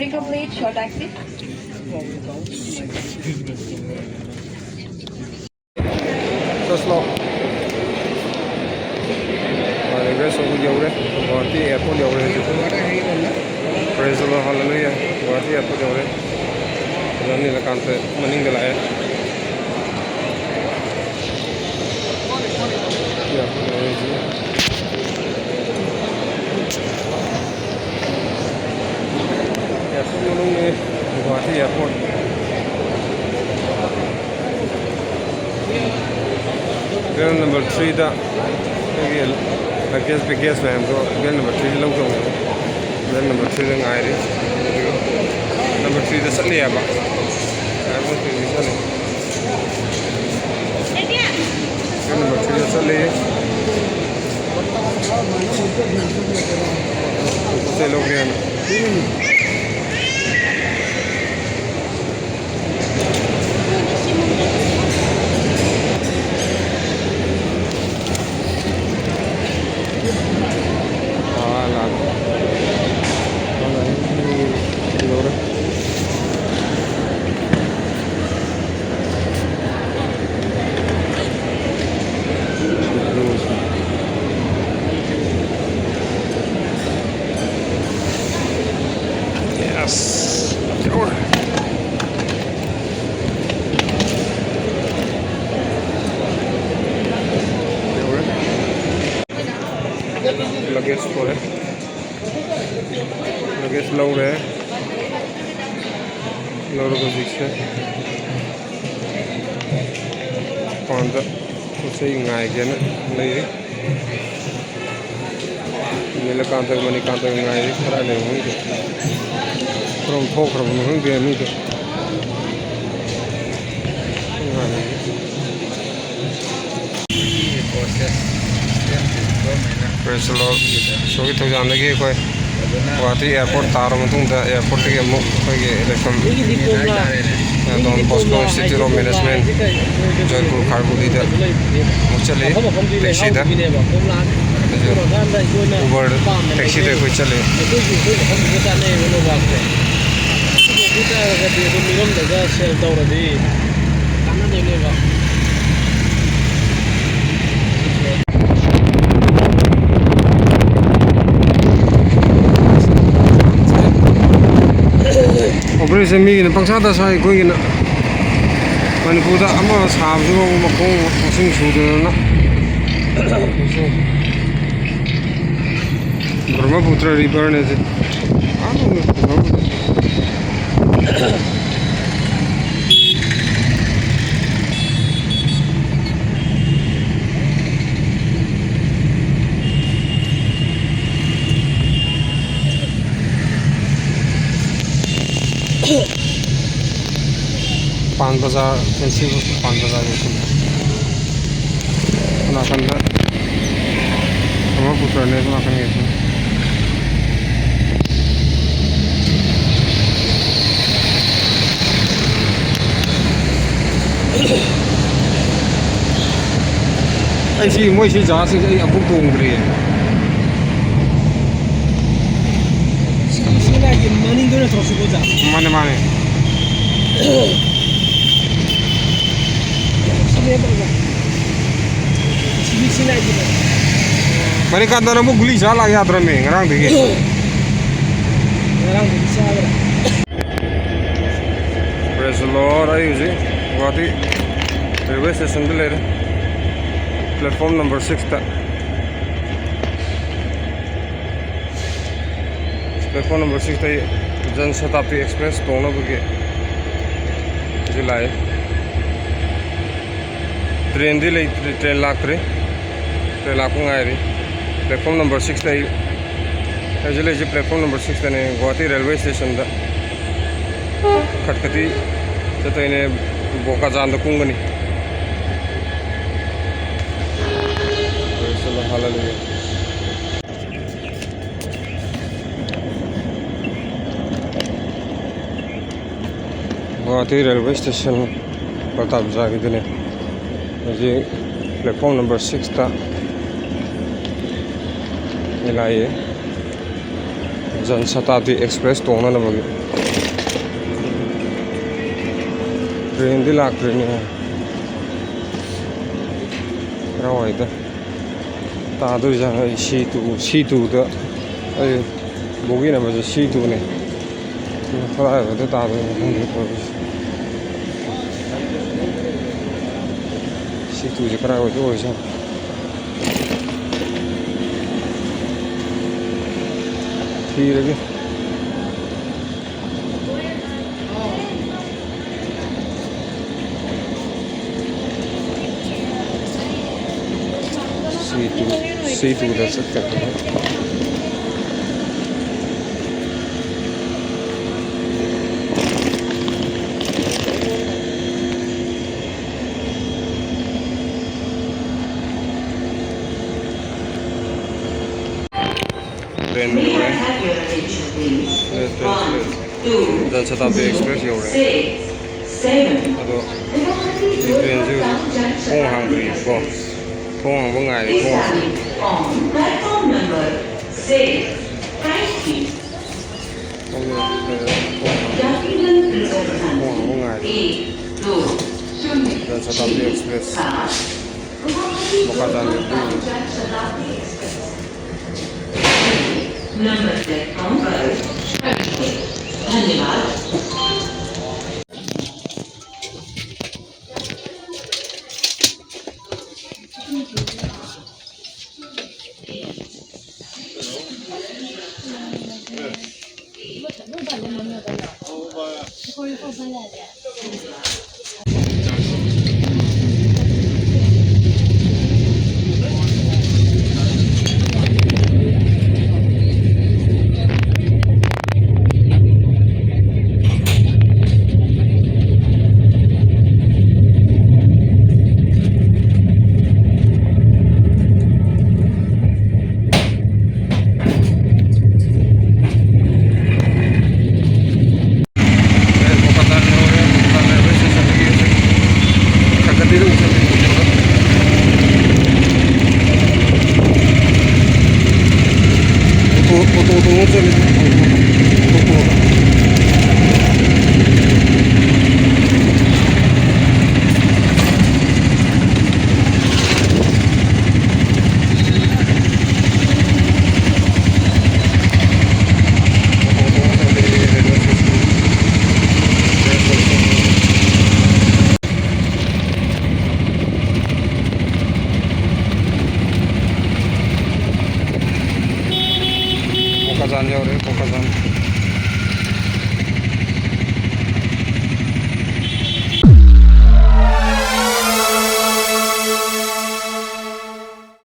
Boarding complete. Short taxi. Tesla. Regress over Yore, Guwahati Airport Yore. Praise the Lord, hallelujah. Guwahati Airport Yore. Rani Lakante Maningala. Guwahati Airport. Girl number 3 da luggage biggest man so girl number 3 long so girl number 3 da ngai ri number 3 da sat liya ba number 3 da sat liya girl number 3 da sat liya se log gaya luggage for it. Luggage load है load को दिखते कौन सा उसे इंगाई क्या ना नहीं मेरे कांटे को मनी कांटे इंगाई खरा नहीं होंगे from फोक from होंगे नहीं तो Praise the Lord. So we took on the gate. Guwahati Airport तारों में तुम द airport के मुख के election Don Bosco Institute of Management Jaipur खारगुड़ी द मुचले टैक्सी द उबर टैक्सी द कोई चले Operation mi na pangsada sai ko gina Manipur da ama sab su ma ko sing su de na Brahmaputra river ne je पान बाजार कैसी पान बाजार ना कंधा हमारे पुत्र ने ना कंगे ऐसी मोई सी जहाँ से अब घूम रही है माने माने Mari kata namu guli salah ya drama ngarang degi. Praise the Lord. Ayo ji, Guwahati railway station de le platform number 6 ta. Platform number 6 ta Jan Shatabdi Express tona buke jilai. Train de le train lakre. Train lakung airi. Platform number 6 ta actually je platform number 6 ta ne Guwahati railway station da khatkati jata ine boka jan da kungani sallallahu hallelujah Guwahati railway station Pratap Jagi ne je platform number 6 ta मिलाइए Jan Shatabdi express तो होना ना train लाक्ट्रेने कड़ावाईद तादोइजाने C2दा बोगिनबजे C2ने कड़ावाईद तादोइनो खंदे तौरिसे C2से कड़ावाईद ओइजानो थीरगे C2दा चक्कर train में Janshatabdi express you're अदो 이 ट्रेनसे थों हांद्रिको थों हांबा ngaire Janshatabdi express मोकाजान धन्यवाद। pokazanie.